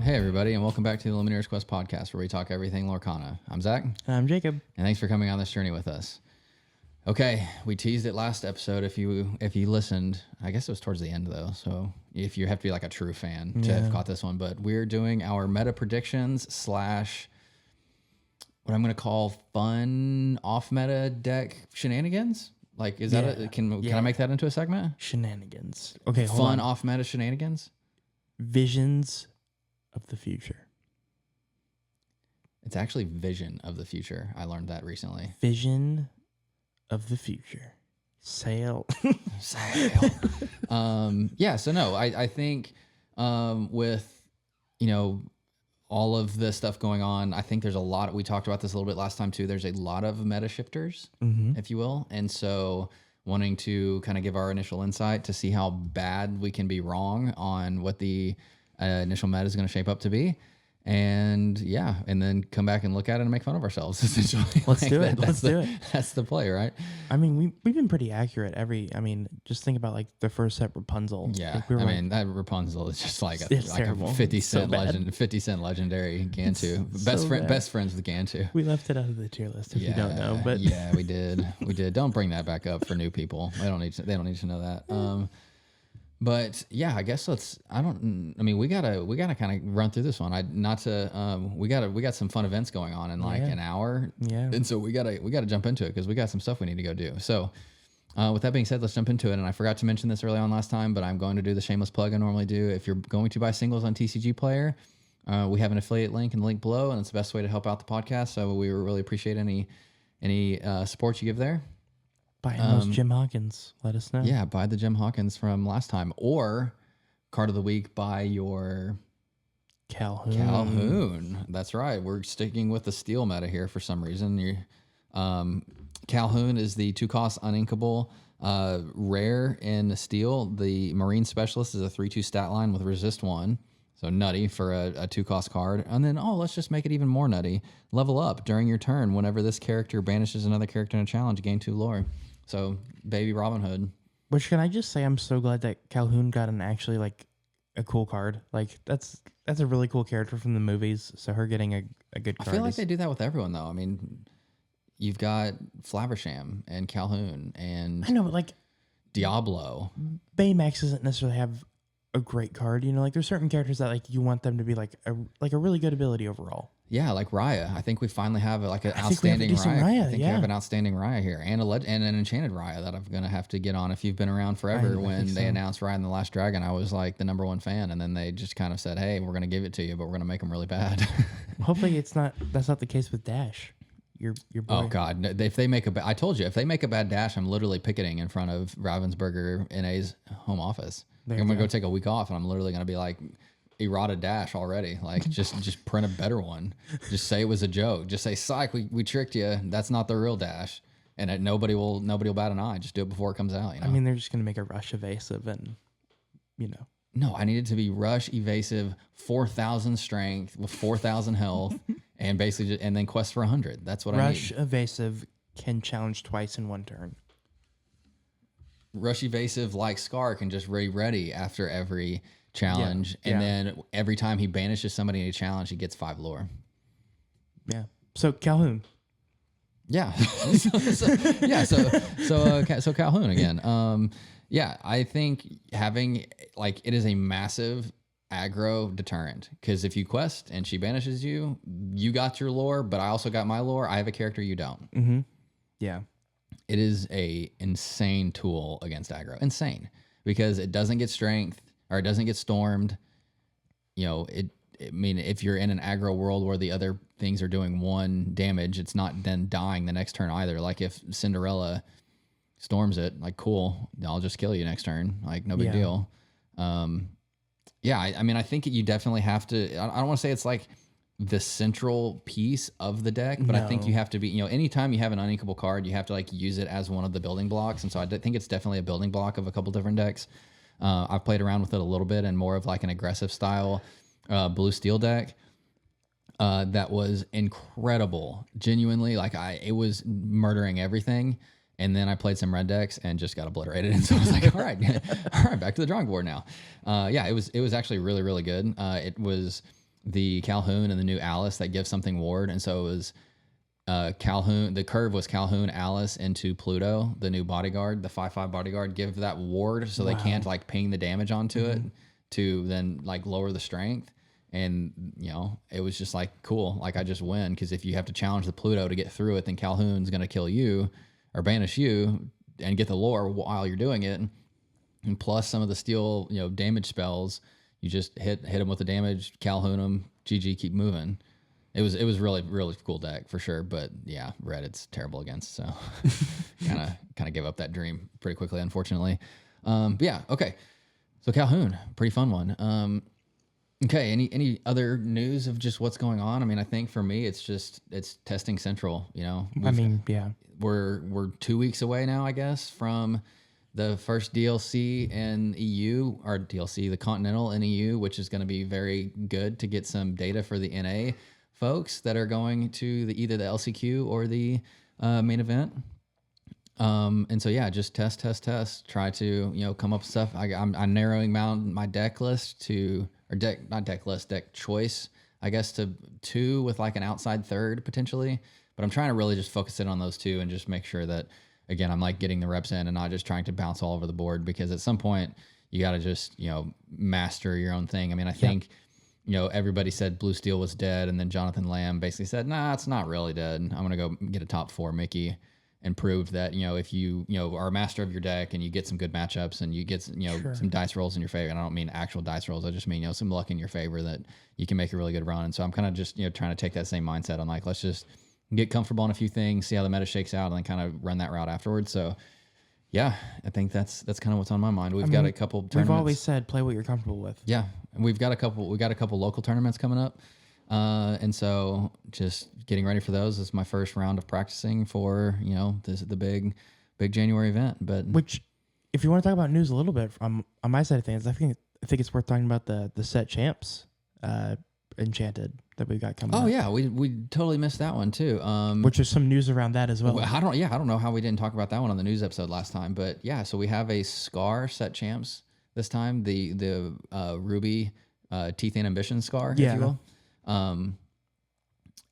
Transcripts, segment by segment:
Hey, everybody, and welcome back to the Lumineers Quest podcast, where we talk everything Lorcana. I'm Zach. I'm Jacob. And thanks for coming on this journey with us. Okay, we teased it last episode. If you listened, I guess it was towards the end, though, so if you have to be like a true fan to have caught this one, but we're doing our meta predictions / what I'm going to call fun off-meta deck shenanigans. Like, is that can I make that into a segment? Shenanigans. Okay, hold fun on. off-meta shenanigans? Visions of the future. It's actually vision of the future. I learned that recently. Vision of the future. Sail. Sail. So no, I think with, all of the stuff going on, I think there's a lot. We talked about this a little bit last time too. There's a lot of meta shifters, if you will. And so wanting to kind of give our initial insight to see how bad we can be wrong on what the initial meta is going to shape up to be. And then come back and look at it and make fun of ourselves, essentially. Let's do it. Let's do it. That's the play, right? I mean, we've been pretty accurate just think about like the first set Rapunzel. Yeah. Like, that Rapunzel is just like a 50 cent legendary Gantu. Best friends with Gantu. We left it out of the tier list if you don't know, but yeah, we did. Don't bring that back up for new people. They don't need to know that. But yeah, I guess we gotta kind of run through this one. We got some fun events going on in like an hour. Yeah. And so we gotta jump into it because we got some stuff we need to go do. So with that being said, let's jump into it. And I forgot to mention this early on last time, but I'm going to do the shameless plug I normally do. If you're going to buy singles on TCG Player, we have an affiliate link in the link below, and it's the best way to help out the podcast. So we really appreciate any support you give there. Buy those Jim Hawkins. Let us know. Yeah, buy the Jim Hawkins from last time. Or card of the week, buy your Calhoun. That's right. We're sticking with the steel meta here for some reason. Calhoun is the 2-cost uninkable rare in steel. The Marine Specialist is a 3/2 stat line with resist 1. So nutty for a 2-cost card. And then, let's just make it even more nutty. Level up during your turn. Whenever this character banishes another character in a challenge, gain 2 lore. So, baby Robin Hood. Which, can I just say, I'm so glad that Calhoun got actually a cool card. Like, that's a really cool character from the movies. So her getting a good card. I feel like they do that with everyone, though. I mean, you've got Flaversham and Calhoun and I know, but Diablo. Baymax doesn't necessarily have a great card. There's certain characters that you want them to be a really good ability overall. Yeah, like Raya. I think we finally have an outstanding Raya. I think we have an outstanding Raya here, and an enchanted Raya that I'm gonna have to get on. If you've been around forever, when they announced Raya and the Last Dragon, I was like the #1 fan, and then they just kind of said, "Hey, we're gonna give it to you, but we're gonna make them really bad." Hopefully, that's not the case with Dash. Your boy. Oh God! If they make I told you, if they make a bad Dash, I'm literally picketing in front of Ravensburger NA's home office. I'm gonna go take a week off, and I'm literally gonna be like, errata Dash already. Like, just print a better one. Just say it was a joke. Just say, psych, we tricked you. That's not the real Dash. And nobody will bat an eye. Just do it before it comes out. I mean, they're just gonna make a rush evasive, and No, I need it to be rush evasive, 4,000 strength with 4,000 health, and basically, and then quest for 100. That's what I need. Rush evasive can challenge twice in one turn. Rush evasive, like Scar, can just ready after every challenge, and then every time he banishes somebody in a challenge, he gets 5 lore. Yeah. So Calhoun. Yeah. So Calhoun again. I think having it is a massive aggro deterrent, because if you quest and she banishes you, you got your lore, but I also got my lore. I have a character you don't. Mm-hmm. Yeah. It is a insane tool against aggro. Insane. Because it doesn't get strength, or it doesn't get stormed. If you're in an aggro world where the other things are doing 1 damage, it's not then dying the next turn either. Like if Cinderella storms it, cool, I'll just kill you next turn. No big deal. I think you definitely have to, I don't want to say it's the central piece of the deck, but I think you have to be, anytime you have an uninkable card, you have to use it as one of the building blocks. And so I think it's definitely a building block of a couple different decks. I've played around with it a little bit and more of an aggressive style blue steel deck that was incredible. Genuinely, it was murdering everything. And then I played some red decks and just got obliterated. And so I was like, all right, back to the drawing board now. It was actually really, really good. It was the Calhoun and the new Alice that give something ward, and so it was Calhoun. The curve was Calhoun, Alice into Pluto, the new bodyguard, the 5/5 bodyguard. Give that ward so they can't like ping the damage onto it to then like lower the strength. And it was just like cool. Like I just win because if you have to challenge the Pluto to get through it, then Calhoun's gonna kill you or banish you and get the lore while you're doing it. And plus some of the steel damage spells, you just hit him with the damage, Calhoun him, GG, keep moving. It was really, really cool deck for sure, but yeah, red it's terrible against, so kind of gave up that dream pretty quickly, unfortunately. But yeah, okay. So Calhoun, pretty fun one. Okay, any other news of just what's going on? I mean, I think for me, it's testing central. We're 2 weeks away now, I guess, from the first DLC in EU, or DLC, the Continental in EU, which is going to be very good to get some data for the NA folks that are going to either the LCQ or the main event. And so yeah, just test, try to come up with stuff. I'm narrowing down my deck list deck choice, I guess, to 2 with like an outside third potentially. But I'm trying to really just focus in on those 2 and just make sure that, again, I'm like getting the reps in and not just trying to bounce all over the board, because at some point you got to just, master your own thing. I mean, I think, everybody said Blue Steel was dead, and then Jonathan Lamb basically said, nah, it's not really dead. I'm going to go get a top 4 Mickey, and proved that, if you, are a master of your deck and you get some good matchups and you get, some dice rolls in your favor, and I don't mean actual dice rolls, I just mean, some luck in your favor, that you can make a really good run. And so I'm kind of just, trying to take that same mindset. I'm like, let's just get comfortable on a few things, see how the meta shakes out, and then kind of run that route afterwards. So yeah, I think that's kind of what's on my mind. We've got a couple tournaments. We've always said play what you're comfortable with. Yeah. And we got a couple local tournaments coming up. And so just getting ready for those. This is my first round of practicing for, this is the big January event. But which, if you want to talk about news a little bit on my side of things, I think it's worth talking about the set champs Enchanted that we got coming up. Oh yeah, we totally missed that one too. Which is some news around that as well. I don't know how we didn't talk about that one on the news episode last time, but yeah, so we have a Scar set champs this time, the Ruby Teeth and Ambition Scar, if you will.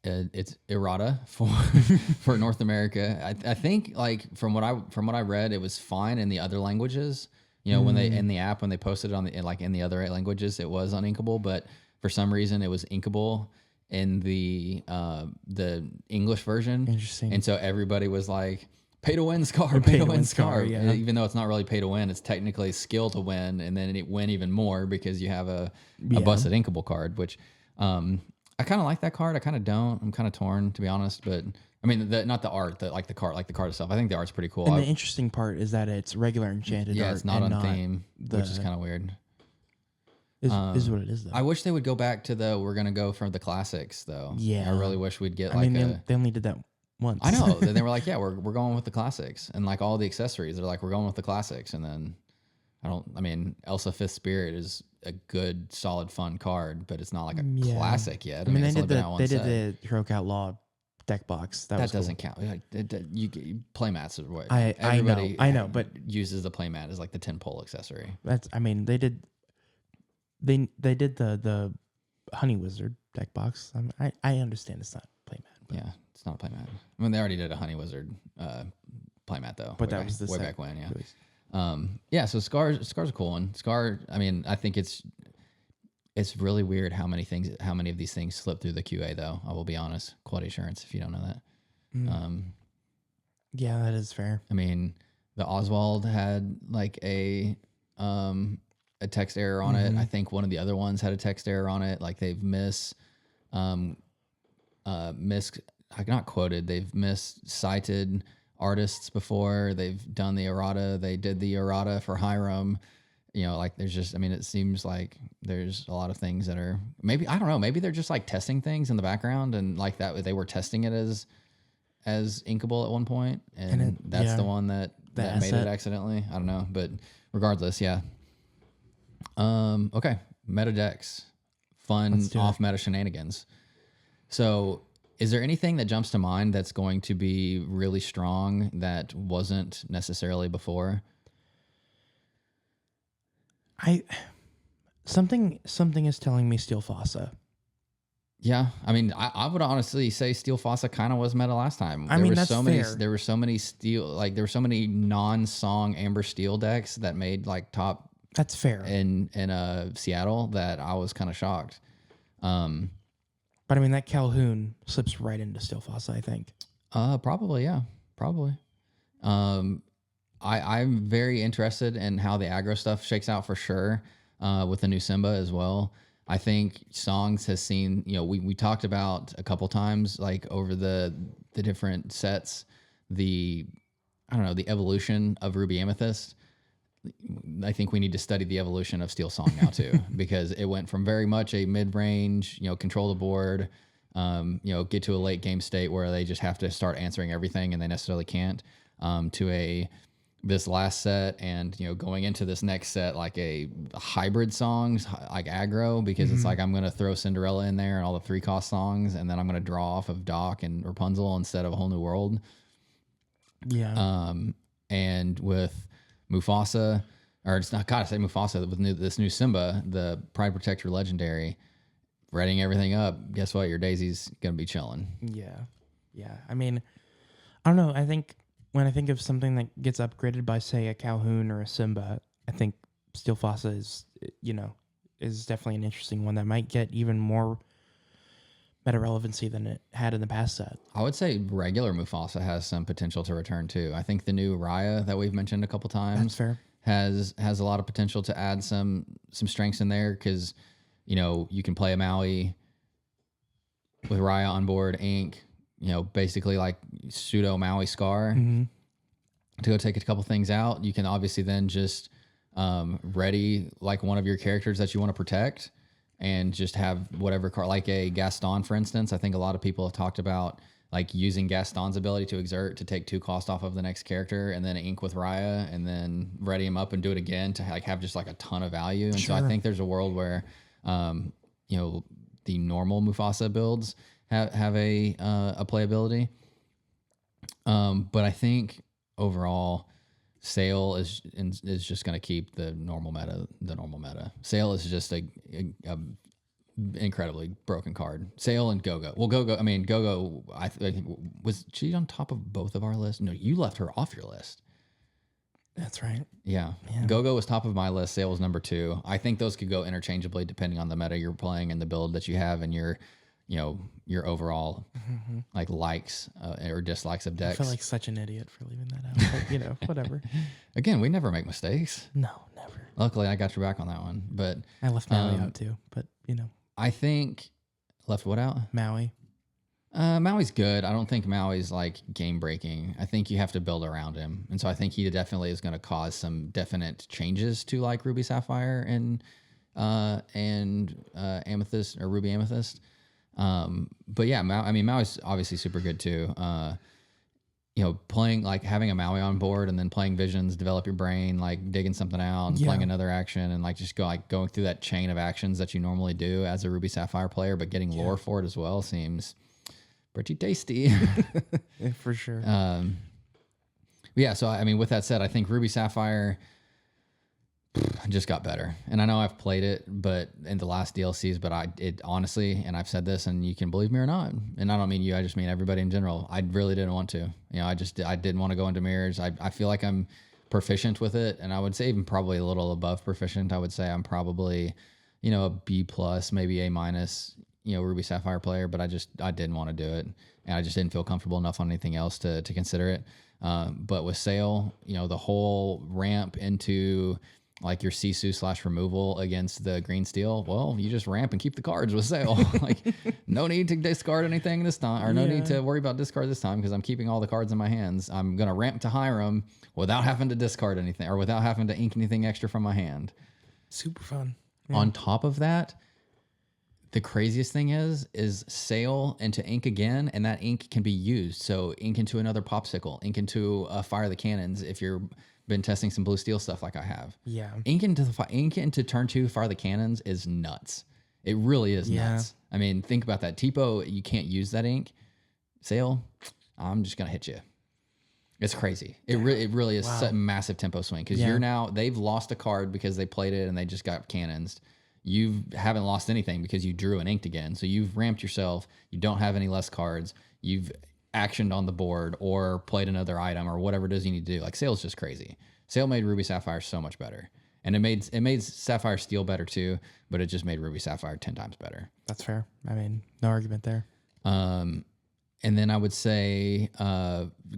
It's errata for North America. I think, like, from what I read, it was fine in the other languages. When they in the app, when they posted it on in the other languages, it was uninkable, but for some reason it was inkable in the English version. Interesting. And so everybody was like, pay to win Scar, pay to win Scar. Yeah. Even though it's not really pay to win, it's technically skill to win, and then it win even more because you have a busted inkable card, which I kind of like that card. I kind of don't. I'm kind of torn, to be honest. But I mean, not the art, the card itself. I think the art's pretty cool. And the interesting part is that it's regular enchanted. Yeah, art, it's not on theme, which is kind of weird. Is what it is, though. I wish they would go back to we're gonna go for the classics, though. Yeah, I really wish we'd get they only did that once. I know. Then they were like, yeah, we're going with the classics, and like all the accessories, they're like, we're going with the classics, and then Elsa Fifth Spirit is a good, solid, fun card, but it's not like a classic yet. I mean, they did the Heroic Outlaw deck box. That doesn't count. Playmats is what I know, but uses the playmat as like the 10-pole accessory. They did the Honey Wizard deck box. I understand it's not playmat. Yeah, it's not a playmat. I mean, they already did a Honey Wizard playmat though. But that was the way back when. Yeah. So Scar's a cool one. Scar. I mean, I think it's really weird how many of these things slip through the QA though. I will be honest. Quality assurance, if you don't know that. Yeah, that is fair. I mean, the Oswald had like a text error on it. I think one of the other ones had a text error on it. Like they've not quoted. They've miscited artists before. They've done the errata. They did the errata for Hiram. There's just, it seems like there's a lot of things that are maybe, I don't know, maybe they're just like testing things in the background, and like that they were testing it as inkable at one point, and that's the one that made it accidentally. I don't know, but regardless, yeah. Okay, meta decks, fun off meta shenanigans. So, is there anything that jumps to mind that's going to be really strong that wasn't necessarily before? Something is telling me Steel Fossa. Yeah, I mean, I would honestly say Steel Fossa kind of was meta last time. I mean, that's fair. There were so many there were so many non-song Amber Steel decks that made like top That's fair. in Seattle that I was kind of shocked. But I mean, that Calhoun slips right into Steel Fossa, I think. Probably, yeah, probably. I'm very interested in how the aggro stuff shakes out for sure. With the new Simba as well. I think Songs has seen, we talked about a couple times, like over the different sets, the evolution of Ruby Amethyst. I think we need to study the evolution of Steel Song now too, because it went from very much a mid-range, control the board, get to a late game state where they just have to start answering everything and they necessarily can't, to this last set and going into this next set like a hybrid songs like aggro, because it's like I'm going to throw Cinderella in there and all the 3-cost songs, and then I'm going to draw off of Doc and Rapunzel instead of a whole new world. Yeah. And with Mufasa, or it's not, gotta say Mufasa, with this new Simba, the Pride Protector Legendary, readying everything up, guess what? Your Daisy's going to be chilling. Yeah. Yeah. I mean, I don't know. I think when I think of something that gets upgraded by, say, a Calhoun or a Simba, I think Steel Fossa is definitely an interesting one that might get even more meta relevancy than it had in the past set. I would say regular Mufasa has some potential to return too. I think the new Raya that we've mentioned a couple times That's fair. has a lot of potential to add some strengths in there, because you can play a Maui with Raya on board, Ink, basically like pseudo Maui Scar to go take a couple things out. You can obviously then just ready like one of your characters that you want to protect and just have whatever card, like a Gaston, for instance. I think a lot of people have talked about like using Gaston's ability to exert to take 2 cost off of the next character, and then Ink with Raya, and then ready him up and do it again to like have just like a ton of value. And so I think there's a world where, the normal Mufasa builds have a playability. But I think overall, Sail is just going to keep the normal meta. Sail is just a incredibly broken card. Sail and Go-Go. Well, Go-Go, I think, was she on top of both of our lists? No, you left her off your list. That's right. Yeah. Go-Go was top of my list. Sail was number 2. I think those could go interchangeably depending on the meta you're playing and the build that you have and your overall like likes or dislikes of decks. I feel like such an idiot for leaving that out, but whatever. Again, we never make mistakes. No, never. Luckily, I got your back on that one, but I left Maui out too. But I think left what out? Maui. Maui's good. I don't think Maui's like game breaking. I think you have to build around him, and so I think he definitely is going to cause some definite changes to like Ruby Sapphire and Amethyst or Ruby Amethyst. But yeah, Maui's obviously super good too. Playing like having a Maui on board and then playing Visions, develop your brain, like digging something out and playing another action and like just going through that chain of actions that you normally do as a Ruby Sapphire player, but getting lore for it as well seems pretty tasty. Yeah, for sure. Yeah. So, with that said, I think Ruby Sapphire just got better. And I know I've played it, but in the last DLCs, but it honestly, and I've said this and you can believe me or not, and I don't mean you, I just mean everybody in general. I really didn't want to, I didn't want to go into mirrors. I feel like I'm proficient with it. And I would say even probably a little above proficient. I would say I'm probably, a B plus, maybe A minus, Ruby Sapphire player, but I didn't want to do it. And I just didn't feel comfortable enough on anything else to consider it. But with Sail, the whole ramp into like your Sisu / removal against the green steel, well, you just ramp and keep the cards with Sail. Like, no need to discard anything this time, or no need to worry about discard this time because I'm keeping all the cards in my hands. I'm going to ramp to Hiram without having to discard anything or without having to ink anything extra from my hand. Super fun. Yeah. On top of that, the craziest thing is Sail into ink again, and that ink can be used. So ink into another popsicle, ink into Fire the Cannons if you're been testing some blue steel stuff like I have. Yeah. Ink into turn 2 Fire the Cannons is nuts. It really is nuts. Think about that. Tipo, you can't use that ink. Sail, I'm just going to hit you. It's crazy. It really is such a massive tempo swing because they've lost a card because they played it and they just got cannons. you haven't lost anything because you drew and inked again. So you've ramped yourself. You don't have any less cards. You've actioned on the board or played another item or whatever it is you need to do. Like Sail's just crazy. Sail made Ruby Sapphire so much better. And it made Sapphire Steel better too, but it just made Ruby Sapphire 10 times better. That's fair. I mean, no argument there. And then I would say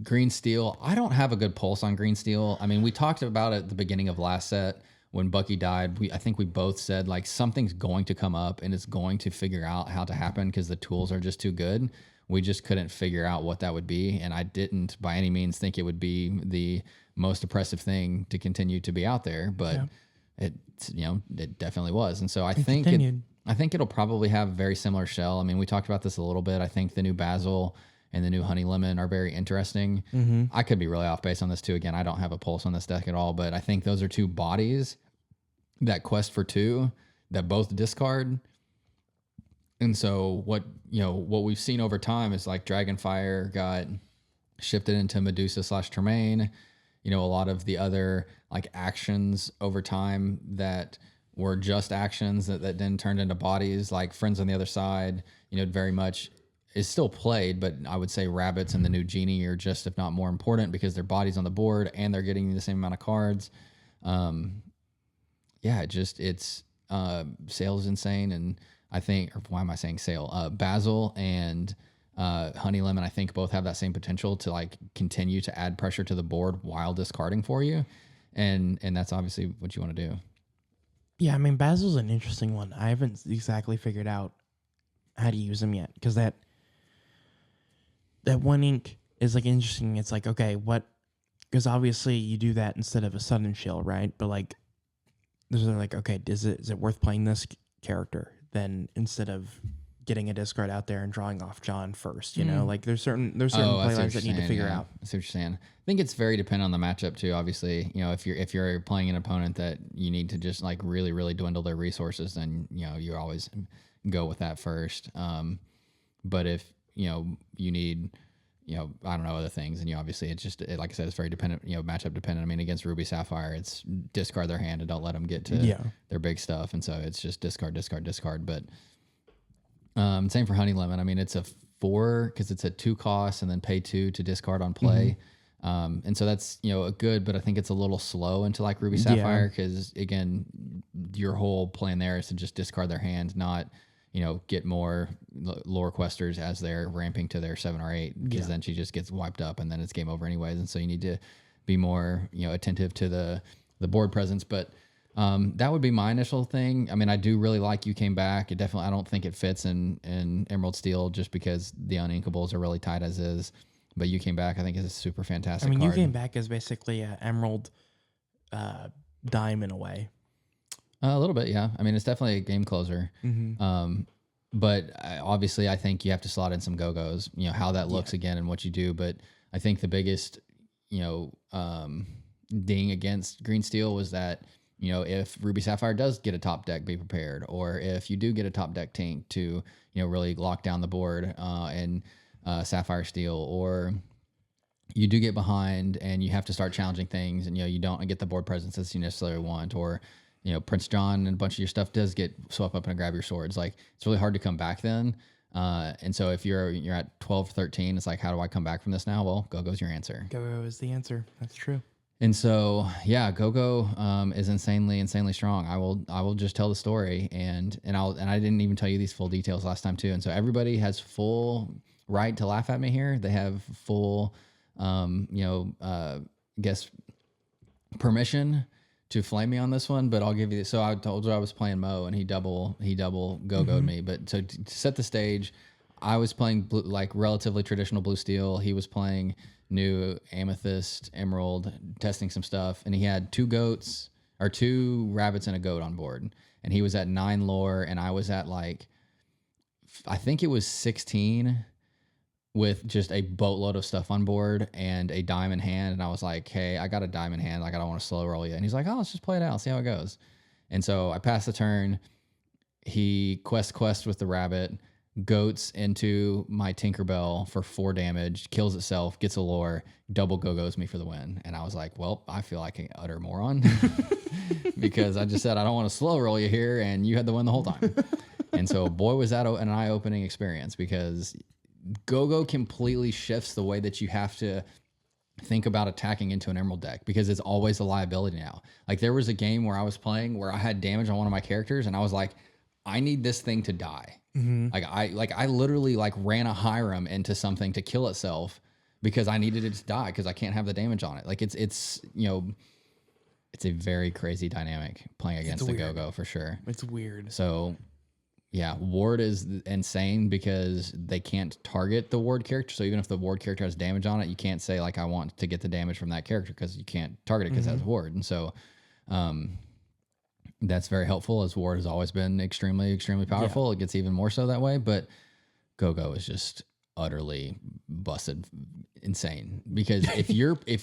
Green Steel. I don't have a good pulse on Green Steel. I mean, we talked about it at the beginning of last set when Bucky died. I think we both said like something's going to come up and it's going to figure out how to happen because the tools are just too good. We just couldn't figure out what that would be. And I didn't by any means think it would be the most oppressive thing to continue to be out there, but it definitely was. And so I think it'll probably have a very similar shell. I mean, we talked about this a little bit. I think the new Basil and the new Honey Lemon are very interesting. Mm-hmm. I could be really off base on this too. Again, I don't have a pulse on this deck at all, but I think those are two bodies that quest for 2 that both discard. And so what we've seen over time is like Dragonfire got shifted into Medusa / Tremaine. A lot of the other like actions over time that were just actions that then turned into bodies, like Friends on the Other Side, very much is still played, but I would say Rabbits and the new Genie are just, if not more important, because their body's on the board and they're getting the same amount of cards. Sail's insane. And I think, or why am I saying Sail? Basil and Honey Lemon, I think both have that same potential to like continue to add pressure to the board while discarding for you. And that's obviously what you want to do. Yeah, I mean, Basil's an interesting one. I haven't exactly figured out how to use them yet because that one ink is like interesting. It's like, okay, what? Because obviously you do that instead of a sudden chill, right? But like, there's like, okay, is it worth playing this character then instead of getting a discard out there and drawing off John first? Like there's certain playlines that need to figure out. I see what you're saying. I think it's very dependent on the matchup too. Obviously, if you're playing an opponent that you need to just like really really dwindle their resources, then you always go with that first. But if you need I don't know, other things, and obviously it's just like I said, it's very dependent, matchup dependent. I mean, against Ruby Sapphire, it's discard their hand and don't let them get to their big stuff, and so it's just discard. But same for Honey Lemon. I mean, it's a 4 because it's a 2 cost and then pay 2 to discard on play. Mm-hmm. And so that's, a good, but I think it's a little slow into like Ruby Sapphire because again, your whole plan there is to just discard their hand, not, get more lore questers as they're ramping to their 7 or 8 because then she just gets wiped up and then it's game over anyways. And so you need to be more, attentive to the board presence. But that would be my initial thing. I mean, I do really like You Came Back. I don't think it fits in Emerald Steel just because the uninkables are really tight as is. But You Came Back, I think, is a super fantastic card. You Came Back is basically an Emerald dime in a way. A little bit, yeah. I mean, it's definitely a game closer. Mm-hmm. But obviously, I think you have to slot in some go-go's, how that looks again and what you do. But I think the biggest, ding against Green Steel was that, if Ruby Sapphire does get a top deck, be prepared. Or if you do get a top deck Tink to, really lock down the board and Sapphire Steel. Or you do get behind and you have to start challenging things and, you don't get the board presence as you necessarily want. Or, Prince John and a bunch of your stuff does get swept up and grab your swords. Like, it's really hard to come back then. And so if you're at 12, 13, it's like, how do I come back from this now? Well, Go-Go's your answer. Go-Go is the answer. That's true. And so, yeah, Go-Go is insanely strong. I will just tell the story and I didn't even tell you these full details last time too. And so everybody has full right to laugh at me here. They have full, permission to flame me on this one, but I'll give you this. So I told you I was playing Mo and he double Go-Go'd me. But so to set the stage, I was playing blue, like relatively traditional blue steel. He was playing new amethyst, emerald, testing some stuff. And he had 2 rabbits and a goat on board. And he was at 9 lore and I was at I think it was 16 with just a boatload of stuff on board and a dime in hand. And I was like, hey, I got a dime in hand. Like, I don't want to slow roll you. And he's like, oh, let's just play it out. See how it goes. And so I passed the turn. He quest with the rabbit, goats into my Tinkerbell for 4 damage, kills itself, gets a lore, double go-goes me for the win. And I was like, well, I feel like an utter moron because I just said, I don't want to slow roll you here, and you had the win the whole time. And so, boy, was that an eye-opening experience, because go-go completely shifts the way that you have to think about attacking into an Emerald deck, because it's always a liability now. Like, there was a game where I was playing where I had damage on one of my characters, and I was like, I need this thing to die. I literally like ran a Hiram into something to kill itself because I needed it to die, because I can't have the damage on it. Like, it's it's a very crazy dynamic playing against the go-go for sure. It's weird. So yeah, ward is insane because they can't target the ward character. So even if the ward character has damage on it, you can't say like, I want to get the damage from that character, because you can't target it because it has ward. And so that's very helpful, as ward has always been extremely, extremely powerful. Yeah. It gets even more so that way, but go-go is just utterly busted insane, because if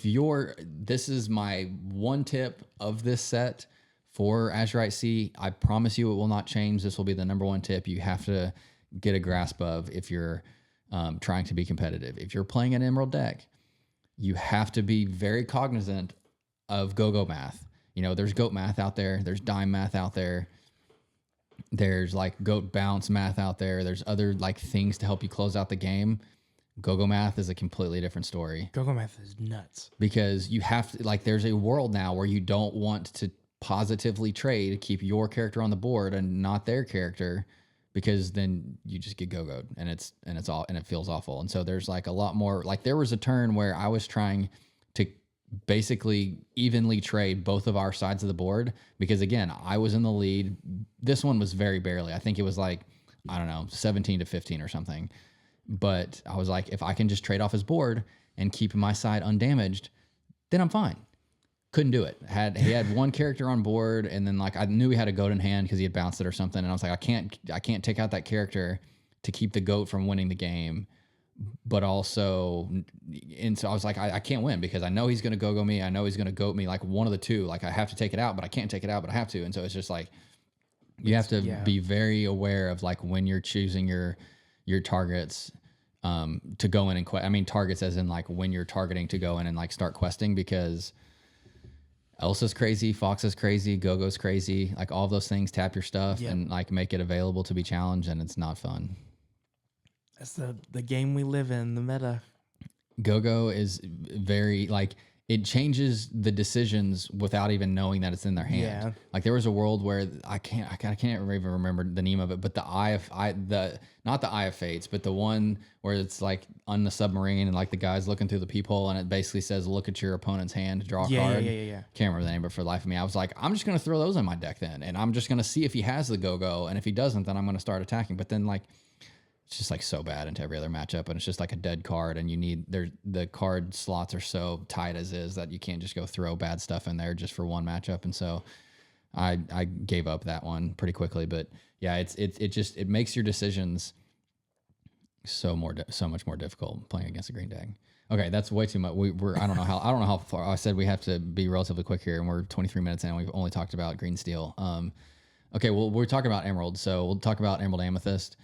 you're this is my one tip of this set for Azurite Sea. I promise you it will not change. This will be the number one tip you have to get a grasp of if you're trying to be competitive. If you're playing an Emerald deck, you have to be very cognizant of go-go math. You know, there's goat math out there. There's dime math out there. There's like goat bounce math out there. There's other like things to help you close out the game. Go-go math is a completely different story. Go-go math is nuts. Because you have to, like, there's a world now where you don't want to positively trade, keep your character on the board and not their character, because then you just get go-go'd and it's all, and it feels awful. And so there's like a lot more, like there was a turn where I was trying to basically evenly trade both of our sides of the board, because again, I was in the lead. This one was very barely. I think it was like, I don't know, 17-15 or something. But I was like, if I can just trade off his board and keep my side undamaged, then I'm fine. Couldn't do it. He had one character on board, and then like I knew he had a goat in hand because he had bounced it or something, and I was like, I can't take out that character to keep the goat from winning the game, but also, and so I was like, I can't win because I know he's gonna go me. I know he's gonna goat me, like one of the two. Like I have to take it out, but I can't take it out, but I have to. And so it's just like you have to be very aware of like when you're choosing your targets to go in and I mean targets as in like when you're targeting to go in and like start questing, because Elsa's crazy, Fox is crazy, Go-Go's crazy, like all of those things tap your stuff and like make it available to be challenged, and it's not fun. That's the game we live in, the meta. Go-Go is very like, it changes the decisions without even knowing that it's in their hand. Yeah. Like there was a world where I can't even remember the name of it, but not the Eye of Fates, but the one where it's like on the submarine and like the guy's looking through the peephole and it basically says, look at your opponent's hand, draw a card. Yeah. Can't remember the name, but for the life of me, I was like, I'm just going to throw those in my deck then. And I'm just going to see if he has the go-go. And if he doesn't, then I'm going to start attacking. But then like, it's just like so bad into every other matchup, and it's just like a dead card, and the card slots are so tight as is that you can't just go throw bad stuff in there just for one matchup. And so I gave up that one pretty quickly. But yeah, it makes your decisions so much more difficult playing against a green deck. Okay, that's way too much. I don't know how far. I said we have to be relatively quick here, and we're 23 minutes in, and we've only talked about green steel. Okay, well, we're talking about emerald, so we'll talk about emerald amethyst.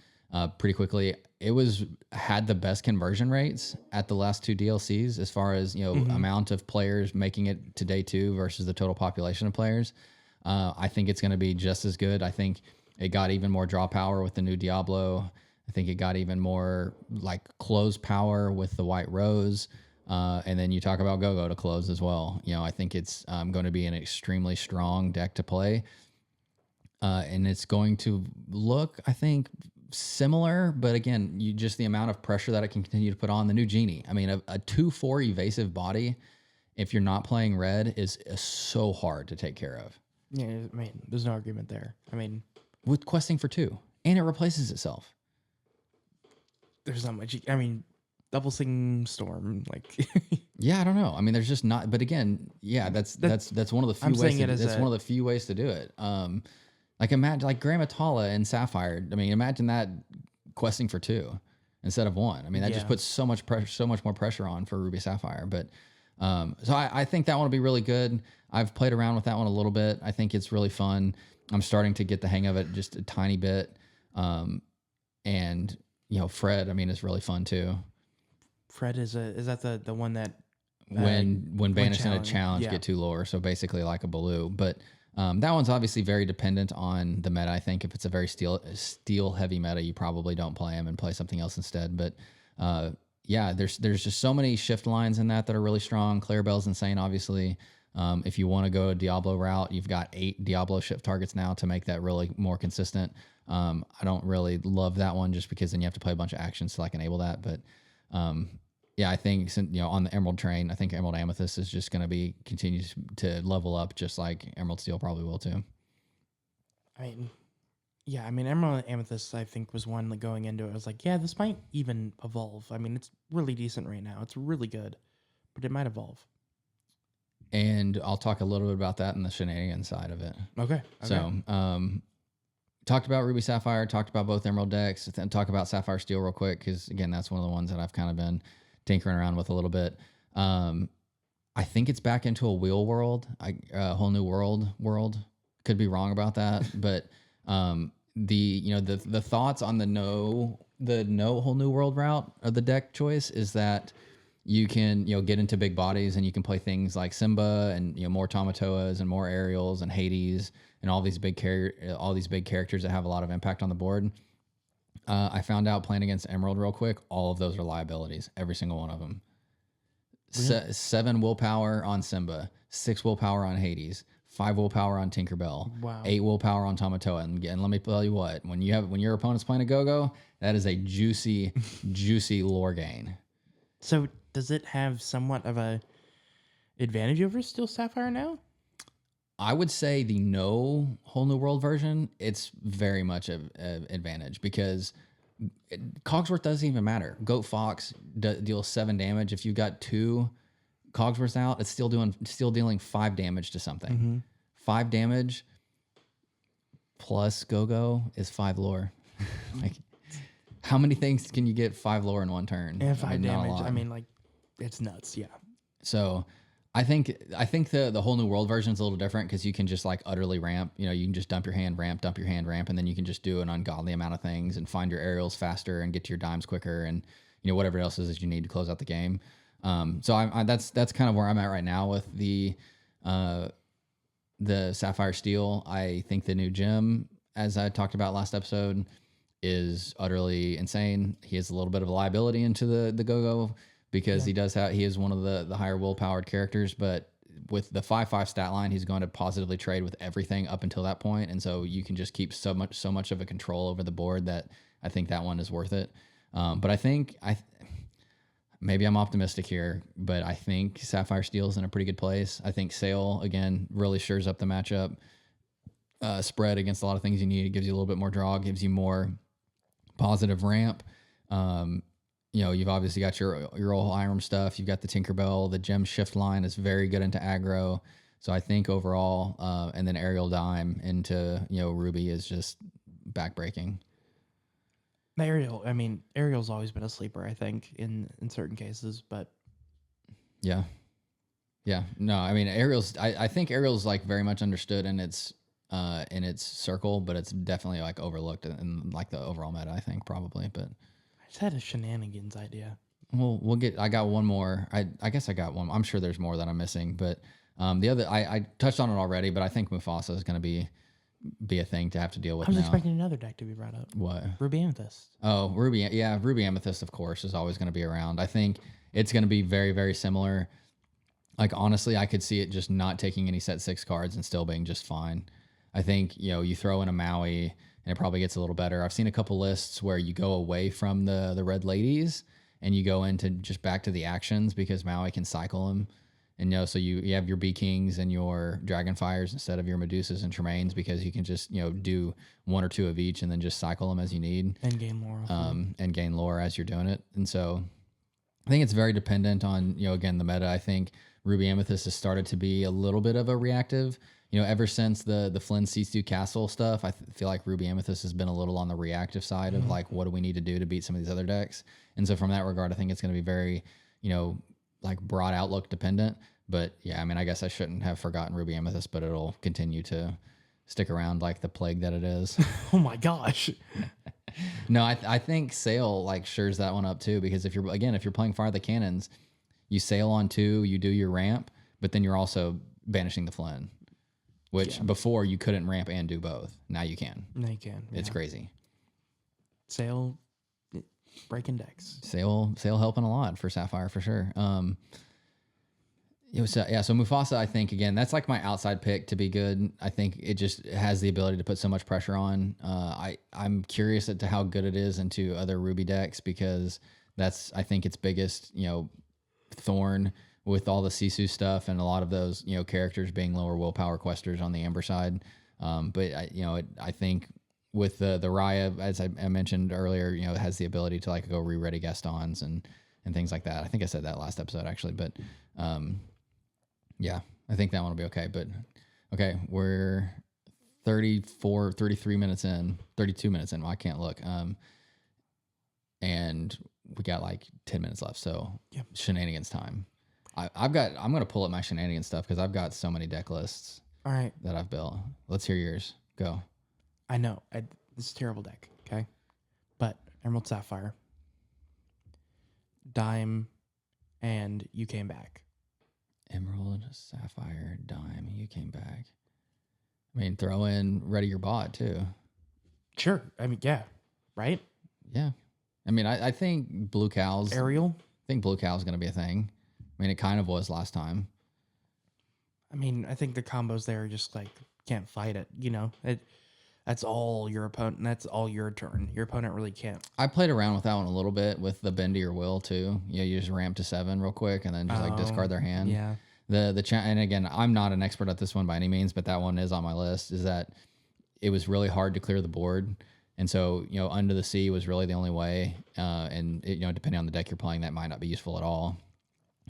Pretty quickly. It had the best conversion rates at the last two DLCs as far as, amount of players making it to day 2 versus the total population of players. I think it's going to be just as good. I think it got even more draw power with the new Diablo. I think it got even more like close power with the White Rose. And then you talk about Go-Go to close as well. I think it's going to be an extremely strong deck to play. And it's going to look, I think, similar, but again, just the amount of pressure that it can continue to put on. The new Genie, I mean, a 2/4 evasive body, if you're not playing red, is so hard to take care of. Yeah, I mean, there's no argument there. I mean, with questing for 2, and it replaces itself. There's not much. I mean, double sing storm, like. Yeah, I don't know. I mean, there's just not. But again, yeah, that's one of the few ways. That's one of the few ways to do it. Like imagine like Grammatala and Sapphire. I mean, imagine that questing for 2 instead of 1. I mean, that just puts so much more pressure on for Ruby Sapphire. But so I think that one will be really good. I've played around with that one a little bit. I think it's really fun. I'm starting to get the hang of it just a tiny bit. And, Fred, I mean, is really fun too. Fred is that the one that When banished in a challenge, yeah. get 2 lore. So basically like a Baloo. But that one's obviously very dependent on the meta. I think if it's a very steel heavy meta, you probably don't play him and play something else instead. But yeah, there's just so many shift lines in that are really strong. Clarabelle's insane, obviously. If you want to go a Diablo route, you've got 8 Diablo shift targets now to make that really more consistent. I don't really love that one just because then you have to play a bunch of actions to like enable that. But yeah, I think on the Emerald train, I think Emerald Amethyst is just going to continue to level up, just like Emerald Steel probably will too. I mean, yeah, I mean Emerald Amethyst I think was one that going into it, I was like, yeah, this might even evolve. I mean, it's really decent right now. It's really good, but it might evolve. And I'll talk a little bit about that in the shenanigan side of it. Okay. So, talked about Ruby Sapphire, talked about both Emerald decks, and talk about Sapphire Steel real quick because again, that's one of the ones that I've kind of been tinkering around with a little bit. I think it's back into a wheel world, a whole new world. Could be wrong about that, but the thoughts on the no whole new world route of the deck choice is that you can get into big bodies and you can play things like Simba and more Tamatoas and more Aerials and Hades and all these big characters that have a lot of impact on the board. I found out playing against Emerald real quick, all of those are liabilities, every single one of them. Really? 7 willpower on Simba, 6 willpower on Hades, 5 willpower on Tinkerbell, wow. 8 willpower on Tamatoa. And let me tell you what, when your opponent's playing a go-go, that is a juicy, juicy lore gain. So does it have somewhat of a advantage over Steel Sapphire now? I would say the no whole new world version, it's very much an advantage because Cogsworth doesn't even matter. Goat Fox deals 7 damage. If you've got 2 Cogsworths out, it's still dealing 5 damage to something. Mm-hmm. 5 damage plus go is 5 lore. Like, how many things can you get 5 lore in one turn? And 5 damage. I mean, like, it's nuts. Yeah. So I think the whole new world version is a little different because you can just like utterly ramp. You can just dump your hand, ramp, and then you can just do an ungodly amount of things and find your aerials faster and get to your dimes quicker and whatever else is that you need to close out the game. So that's kind of where I'm at right now with the Sapphire Steel. I think the new gem, as I talked about last episode, is utterly insane. He has a little bit of a liability into the go-go because he is one of the higher willpowered characters, but with the 5/5 stat line, he's going to positively trade with everything up until that point, and so you can just keep so much of a control over the board that I think that one is worth it. But I think maybe I'm optimistic here, but I think Sapphire Steel's in a pretty good place. I think Sail again really shores up the matchup. Spread against a lot of things you need. It gives you a little bit more draw, gives you more positive ramp. You've obviously got your old Irem stuff. You've got the Tinkerbell. The gem shift line is very good into aggro. So I think overall, and then Aerial Dime into Ruby is just backbreaking. Aerial's always been a sleeper, I think, in certain cases, but yeah. No, I mean Aerial's. I think Aerial's like very much understood in its circle, but it's definitely like overlooked in like the overall meta. I think probably, but. I just had a shenanigans idea. Well, I got one more. I guess I got one. I'm sure there's more that I'm missing, but the other I touched on it already. But I think Mufasa is going to be a thing to have to deal with. I was now. expecting another deck to be brought up. What? Ruby Amethyst. Oh, Ruby. Yeah, Ruby Amethyst, of course, is always going to be around. I think it's going to be very, very similar. Like honestly, I could see it just not taking any set 6 cards and still being just fine. I think you throw in a Maui. And it probably gets a little better. I've seen a couple lists where you go away from the red ladies and you go into just back to the actions because Maui can cycle them. And so you have your Bee Kings and your Dragonfires instead of your Medusas and Tremaines because you can just do 1 or 2 of each and then just cycle them as you need and gain lore. And gain lore as you're doing it. And so I think it's very dependent on again the meta. I think Ruby Amethyst has started to be a little bit of a reactive. Ever since the Flynn C2 Castle stuff, I feel like Ruby Amethyst has been a little on the reactive side of like, what do we need to do to beat some of these other decks? And so from that regard, I think it's going to be very, like broad outlook dependent. But yeah, I mean, I guess I shouldn't have forgotten Ruby Amethyst, but it'll continue to stick around like the plague that it is. Oh my gosh. No, I think sail like shures that one up too, because if you're playing Fire the Cannons, you sail on 2, you do your ramp, but then you're also banishing the Flynn, which before you couldn't ramp and do both. Now you can. Now you can. It's crazy. Sail breaking decks. Sail helping a lot for Sapphire for sure. So Mufasa, I think again, that's like my outside pick to be good. I think it just has the ability to put so much pressure on. I'm curious as to how good it is into other Ruby decks, because that's, I think, its biggest, thorn with all the Sisu stuff and a lot of those, characters being lower willpower questers on the Amber side. But I think with the Raya, as I mentioned earlier, it has the ability to like go re-ready Gastons and things like that. I think I said that last episode actually, but yeah, I think that one will be okay. But okay, we're 33 minutes in, 32 minutes in. Well, I can't look. And we got like 10 minutes left. So shenanigans time. I'm going to pull up my shenanigans stuff because I've got so many deck lists. All right. That I've built. Let's hear yours. Go. I know. This is a terrible deck. Okay. But Emerald Sapphire, Dime, and You Came Back. Emerald, Sapphire, Dime, You Came Back. I mean, throw in Ready Your Bot too. Sure. I mean, yeah. Right? Yeah. I mean, I think Blue Cow's... Ariel? I think Blue Cow's going to be a thing. I mean, it kind of was last time. I mean, I think the combos there are just like, can't fight it. That's all your opponent. That's all your turn. Your opponent really can't. I played around with that one a little bit with the Bend to Your Will too. You just ramp to 7 real quick and then just like discard their hand. Yeah. And again, I'm not an expert at this one by any means, but that one is on my list. Is that it was really hard to clear the board, and so Under the Sea was really the only way. And depending on the deck you're playing, that might not be useful at all.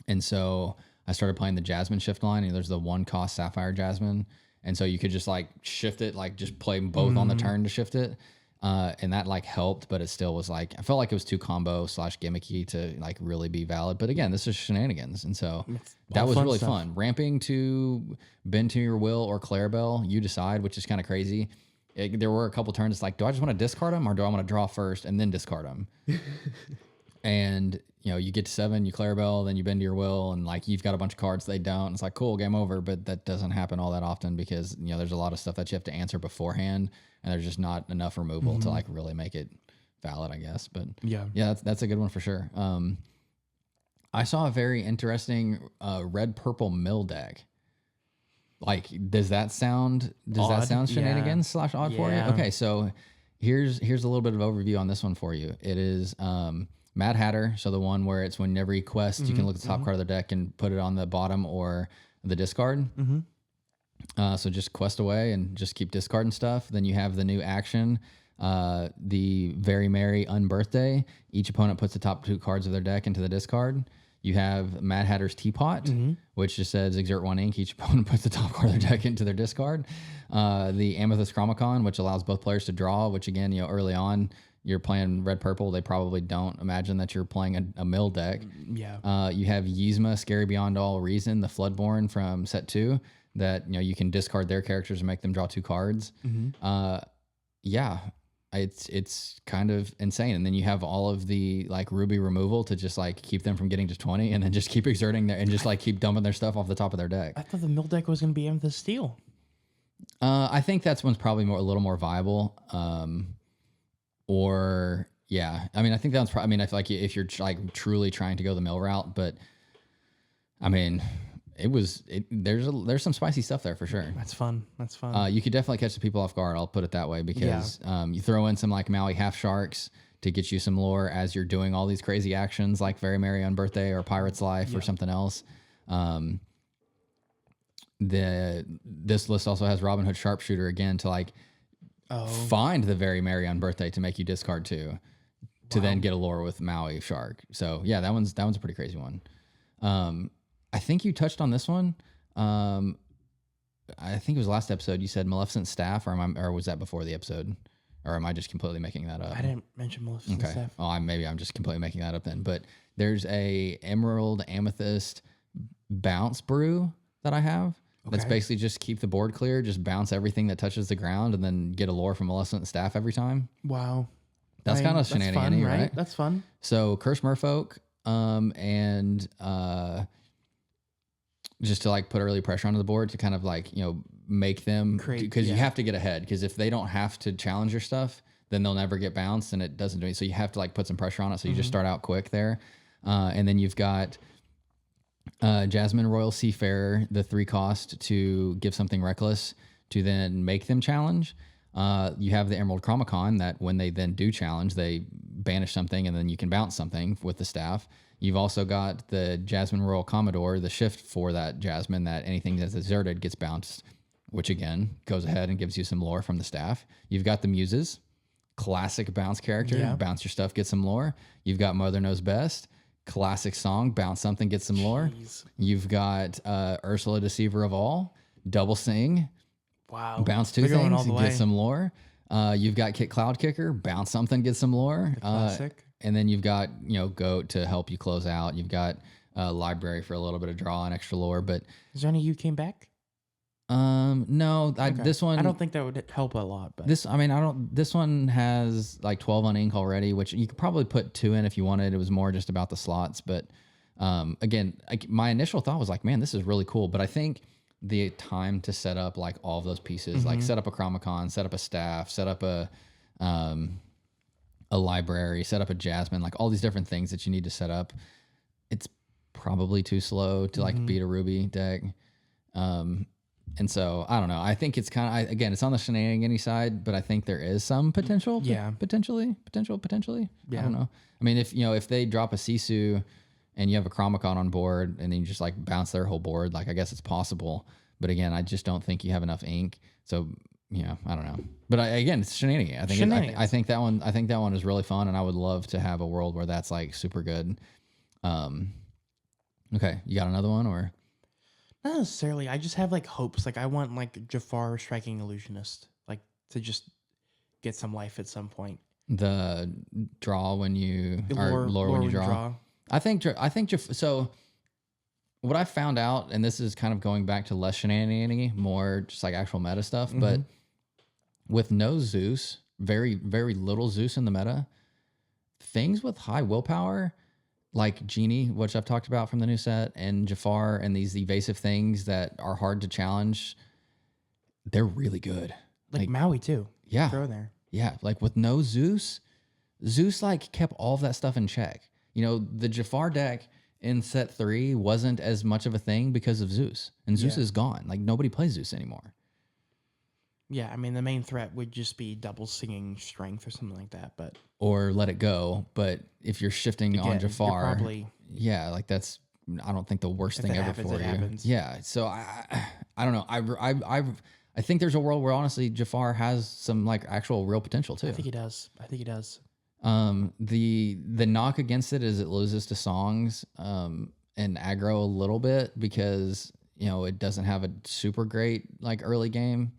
And so I started playing the Jasmine shift line. There's the 1-cost Sapphire Jasmine. And so you could just like shift it, like just play both on the turn to shift it. And that like helped, but it still was like, I felt like it was too combo / gimmicky to like really be valid. But again, this is shenanigans. And so that was really fun. Ramping to Bend to Your Will or Clarabelle, you decide, which is kind of crazy. There were a couple turns. It's like, do I just want to discard them or do I want to draw first and then discard them? And you get to 7, you Clarabelle, then you Bend to Your Will, and like you've got a bunch of cards they don't. It's like, cool, game over. But that doesn't happen all that often because there's a lot of stuff that you have to answer beforehand, and there's just not enough removal to like really make it valid, I guess. But yeah, that's a good one for sure. I saw a very interesting red purple mill deck. Like, does that sound shenanigans / odd for you? Okay, so here's a little bit of overview on this one for you. It is Mad Hatter, so the one where it's whenever you quest, you can look at the top card of the deck and put it on the bottom or the discard. So just quest away and just keep discarding stuff. Then you have the new action, the Very Merry Unbirthday. Each opponent puts the top 2 cards of their deck into the discard. You have Mad Hatter's Teapot, which just says exert 1 ink. Each opponent puts the top card of their deck into their discard. The Amethyst Chromicon, which allows both players to draw, which again, early on, you're playing red-purple, they probably don't imagine that you're playing a mill deck. Yeah. You have Yzma, Scary Beyond All Reason, the Floodborn from set 2, that you can discard their characters and make them draw 2 cards. Yeah, it's kind of insane. And then you have all of the like Ruby removal to just like keep them from getting to 20, and then just keep exerting and just like keep dumping their stuff off the top of their deck. I thought the mill deck was going to be Amethyst Steel. I think that's one's probably a little more viable. Or yeah, I mean, I think that's probably, I mean, I feel like if you're like truly trying to go the mill route, but I mean, there's some spicy stuff there for sure. That's fun. You could definitely catch the people off guard. I'll put it that way because you throw in some like Maui half sharks to get you some lore as you're doing all these crazy actions like Very Merry Unbirthday or Pirate's Life or something else. This list also has Robin Hood Sharpshooter again to like find the Very Merry Unbirthday to make you discard 2 to then get a lore with Maui Shark. So yeah, that one's a pretty crazy one. I think you touched on this one. I think it was last episode. You said Maleficent Staff, or was that before the episode? Or am I just completely making that up? I didn't mention Maleficent Staff. Oh, maybe I'm just completely making that up then. But there's a Emerald Amethyst bounce brew that I have. That's basically just keep the board clear, just bounce everything that touches the ground, and then get a lore from Maleficent Staff every time. Wow. That's kind of that's shenanigan, fun, right? That's fun. So curse merfolk, and just to like put early pressure onto the board to kind of like, make them, because you have to get ahead, because if they don't have to challenge your stuff, then they'll never get bounced and it doesn't do it. So you have to like put some pressure on it. So you just start out quick there. And then you've got Jasmine Royal Seafarer, the 3 cost to give something reckless to then make them challenge. You have the Emerald Chromacon that when they then do challenge, they banish something and then you can bounce something with the staff. You've also got the Jasmine Royal Commodore, the shift for that Jasmine, that anything that's deserted gets bounced, which again goes ahead and gives you some lore from the staff. You've got the Muses, classic bounce character, bounce your stuff, get some lore. You've got Mother Knows Best, classic song, bounce something, get some lore. You've got Ursula, Deceiver of All, double sing, bounce 2 things, get some lore. You've got Kit Cloud Kicker, bounce something, get some lore. Classic. And then you've got, Goat to help you close out. You've got Library for a little bit of draw and extra lore. But is there any you came back? No, this one, I don't think that would help a lot. But this one has like 12 on ink already, which you could probably put 2 in if you wanted. It was more just about the slots. But again, my initial thought was like, man, this is really cool. But I think the time to set up like all of those pieces, like set up a Chromacon, set up a staff, set up a library, set up a Jasmine, like all these different things that you need to set up, it's probably too slow to like beat a Ruby deck. And so I don't know. I think it's kind of, again, it's on the shenanigan side, but I think there is some potential. Potentially. I don't know. I mean, if they drop a Sisu and you have a Chromacon on board and then you just like bounce their whole board, like I guess it's possible. But again, I just don't think you have enough ink. So, I don't know. But again, it's shenanigan. I think that one is really fun, and I would love to have a world where that's like super good. Okay, you got another one or? Not necessarily. I just have like hopes. Like I want like Jafar Striking Illusionist, like to just get some life at some point. The draw when you lore when you draw. I think so. What I found out, and this is kind of going back to less shenanigan, more just like actual meta stuff, but with no Zeus, very, very little Zeus in the meta, things with high willpower, like Genie, which I've talked about from the new set, and Jafar, and these evasive things that are hard to challenge, they're really good. Like Maui too. Yeah. Throw in there. Yeah. Like with no Zeus like kept all of that stuff in check. The Jafar deck in set 3 wasn't as much of a thing because of Zeus. And Zeus is gone. Like nobody plays Zeus anymore. Yeah, I mean the main threat would just be double singing strength or something like that, but or let it go. But if you're shifting on Jafar, probably, like that's, I don't think the worst thing ever for you. Happens. Yeah. So I don't know. I think there's a world where honestly Jafar has some like actual real potential too. I think he does. The knock against it is it loses to songs and aggro a little bit because it doesn't have a super great like early game.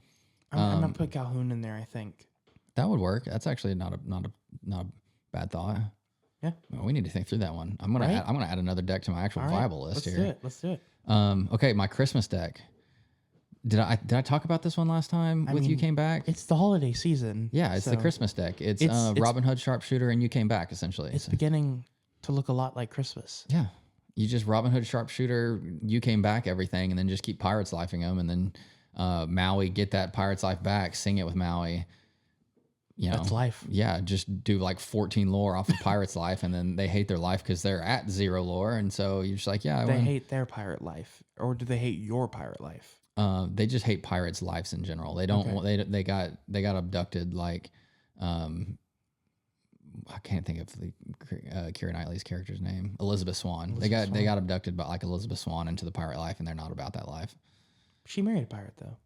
I'm gonna put Calhoun in there. I think that would work. That's actually not a bad thought. Yeah, well, we need to think through that one. I'm gonna add another deck to my actual viable list here. Let's do it. Okay, my Christmas deck. Did I talk about this one last time You Came Back? It's the holiday season. Yeah, it's the Christmas deck. It's Robin Hood Sharpshooter and You Came Back, essentially. It's beginning to look a lot like Christmas. Yeah. You just Robin Hood Sharpshooter, You Came Back everything, and then just keep Pirates Lifing them, and then Maui, get that Pirates Life back, sing it with Maui. That's life. Yeah, just do like 14 lore off of Pirates Life, and then they hate their life because they're at 0 lore, and so you're just like, they hate their pirate life, or do they hate your pirate life? They just hate pirates' lives in general. They don't. Okay. They got abducted. Like, I can't think of the Keira Knightley's character's name. Elizabeth Swann. They got abducted by like Elizabeth Swann into the pirate life, and they're not about that life. She married a pirate though.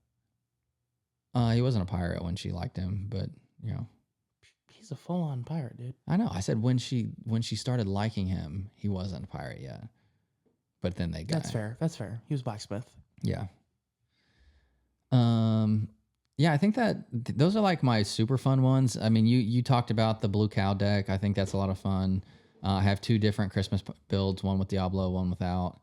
He wasn't a pirate when she liked him, but he's a full-on pirate, dude. I know. I said when she started liking him, he wasn't a pirate yet. But then they got. That's fair. He was blacksmith. Yeah. Yeah, I think that those are like my super fun ones. I mean, you talked about the Blue Cow deck. I think that's a lot of fun. I have 2 different Christmas builds, one with Diablo, one without.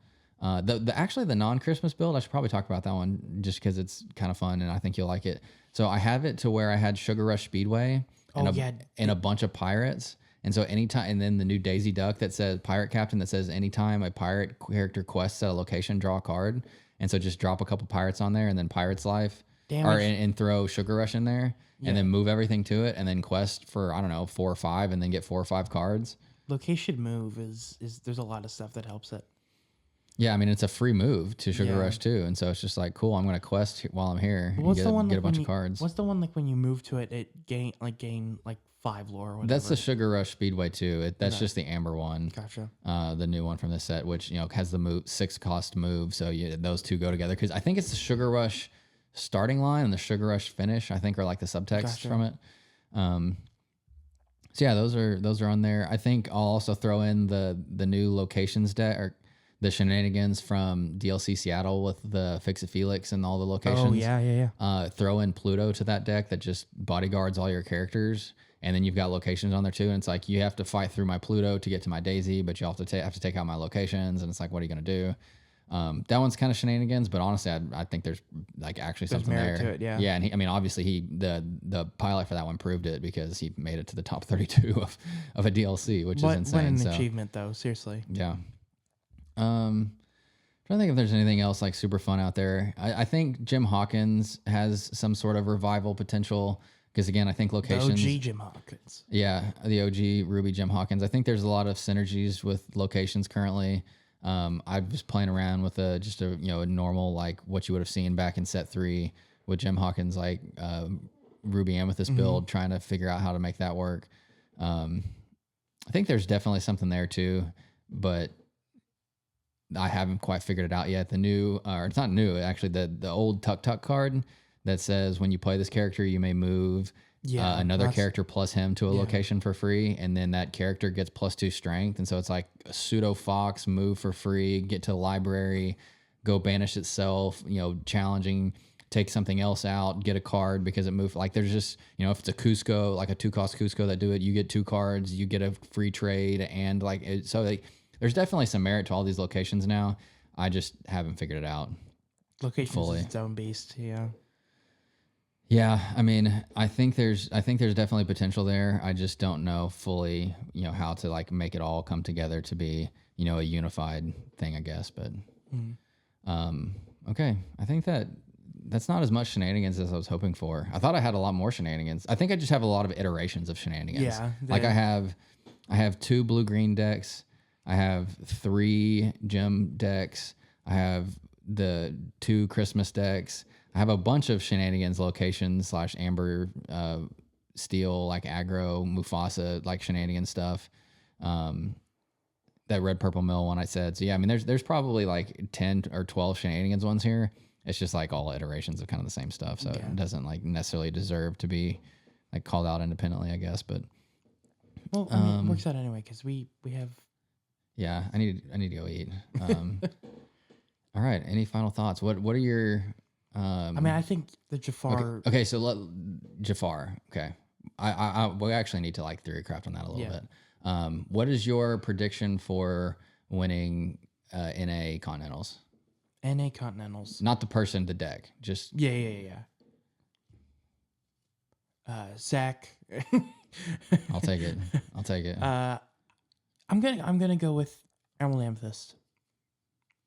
Actually the non-Christmas build, I should probably talk about that one just because it's kind of fun and I think you'll like it. So I have it to where I had Sugar Rush Speedway and a bunch of pirates. And so anytime, and then the new Daisy Duck that says Pirate Captain that says anytime a pirate character quests at a location, draw a card. And so just drop a couple pirates on there and then Pirate's Life and throw Sugar Rush in there and then move everything to it and then quest for, I don't know, 4 or 5 and then get 4 or 5 cards. Location move is there's a lot of stuff that helps it. Yeah, I mean, it's a free move to Sugar Rush too. And so it's just like, cool, I'm going to quest while I'm here and get a bunch of cards. What's the one like when you move to it, it gain 5 lore or whatever? That's the Sugar Rush Speedway too. That's just the Amber one. Gotcha. The new one from this set, which, has the 6 cost move. So those two go together. Because I think it's the Sugar Rush starting line and the Sugar Rush finish, I think, are like the subtext from it. So yeah, those are on there. I think I'll also throw in the new locations deck or the shenanigans from DLC Seattle with the Fix It Felix and all the locations. Oh yeah. Throw in Pluto to that deck that just bodyguards all your characters, and then you've got locations on there too. And it's like you have to fight through my Pluto to get to my Daisy, but you have to take out my locations. And it's like, what are you gonna do? That one's kind of shenanigans, but honestly, I think there's like actually something there. To it, yeah. Yeah, and obviously the pilot for that one proved it because he made it to the top 32 of a DLC, which is insane. What an achievement, though. Seriously. Yeah. Trying to think if there's anything else like super fun out there. I think Jim Hawkins has some sort of revival potential because again, I think locations. The OG Jim Hawkins. Yeah, the OG Ruby Jim Hawkins. I think there's a lot of synergies with locations currently. I was playing around with a normal like what you would have seen back in set 3 with Jim Hawkins like Ruby Amethyst build, trying to figure out how to make that work. I think there's definitely something there too, but I haven't quite figured it out yet. The new, or it's not new, actually, the old Tuk Tuk card that says when you play this character, you may move another character plus him to a location for free, and then that character gets +2 strength. And so it's like a pseudo fox, move for free, get to the library, go banish itself, challenging, take something else out, get a card because it moved. Like there's just, if it's a Cusco, like a 2-cost Cusco that do it, you get 2 cards, you get a free trade, and there's definitely some merit to all these locations now. I just haven't figured it out. Locations fully. is its own beast, yeah. Yeah, I mean, I think there's definitely potential there. I just don't know fully, how to like make it all come together to be, a unified thing, I guess. But okay, I think that's not as much shenanigans as I was hoping for. I thought I had a lot more shenanigans. I think I just have a lot of iterations of shenanigans. Yeah, like I have 2 blue-green decks. I have 3 gem decks. I have the 2 Christmas decks. I have a bunch of shenanigans locations / Amber Steel, like aggro, Mufasa, like shenanigan stuff. That red purple mill one I said. So yeah, I mean there's probably like 10 or 12 shenanigans ones here. It's just like all iterations of kind of the same stuff. So it doesn't like necessarily deserve to be like called out independently, I guess. But well, I mean, it works out anyway because we have. Yeah, I need to go eat. All right. Any final thoughts? What are your? I mean, I think the Jafar. Okay, so Jafar. Okay, we actually need to like theory craft on that a little bit. What is your prediction for winning NA Continentals? NA Continentals. Not the person, the deck. Just yeah. Zach. I'll take it. I'm gonna go with Emerald Amethyst.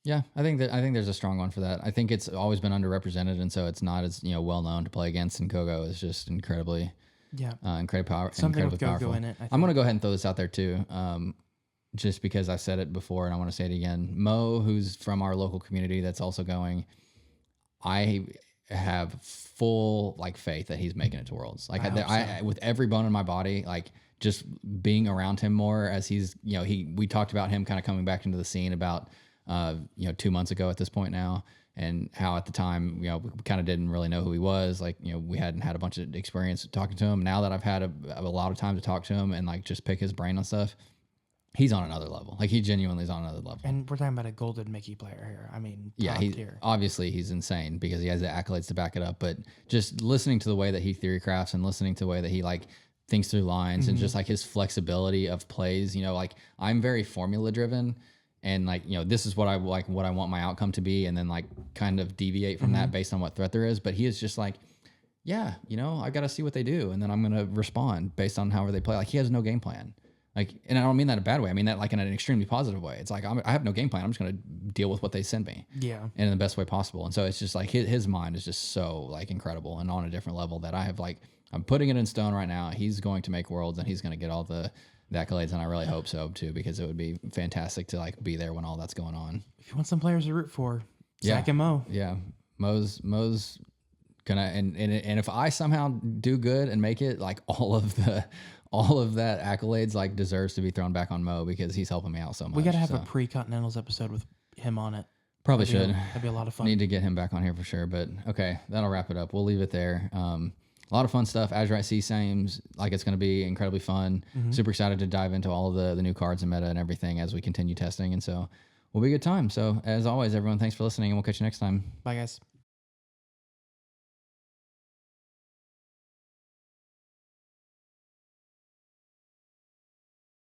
Yeah, I think there's a strong one for that. I think it's always been underrepresented, and so it's not as well known to play against. And Gogo is just incredibly Something with Gogo powerful in it. I'm gonna go ahead and throw this out there too, just because I said it before and I want to say it again. Mo, who's from our local community, that's also going. I have full like faith that he's making it to Worlds. Like I with every bone in my body, like. Just being around him more as he's, we talked about him kind of coming back into the scene about, 2 months ago at this point now, and how at the time, we kind of didn't really know who he was. Like, we hadn't had a bunch of experience talking to him. Now that I've had a lot of time to talk to him and like just pick his brain on stuff, he's on another level. Like he genuinely is on another level. And we're talking about a golden Mickey player here. I mean, obviously he's insane because he has the accolades to back it up. But just listening to the way that he theory crafts and listening to the way that he like thinks through lines and just like his flexibility of plays, like I'm very formula driven and like, you know, this is what I like, what I want my outcome to be, and then like kind of deviate from that based on what threat there is. But he is just like, yeah, you know, I got to see what they do, and then I'm gonna respond based on however they play. Like he has no game plan. Like, and I don't mean that in a bad way. I mean that like in an extremely positive way. It's like I have no game plan. I'm just gonna deal with what they send me. Yeah. And in the best way possible. And so it's just like his mind is just so like incredible and on a different level that I have like, I'm putting it in stone right now. He's going to make worlds, and he's going to get all the accolades, and I really hope so too, because it would be fantastic to like be there when all that's going on. If you want some players to root for, Zach and Mo. Yeah, Mo's gonna and if I somehow do good and make it, like all of that accolades like deserves to be thrown back on Mo, because he's helping me out so much. We got to have a pre-Continentals episode with him on it. Probably That'd be a lot of fun. Need to get him back on here for sure. But okay, that'll wrap it up. We'll leave it there. A lot of fun stuff. Azurite Sea seems like it's going to be incredibly fun. Super excited to dive into all of the new cards and meta and everything as we continue testing. And so will be a good time. So as always, everyone, thanks for listening, and we'll catch you next time. Bye, guys.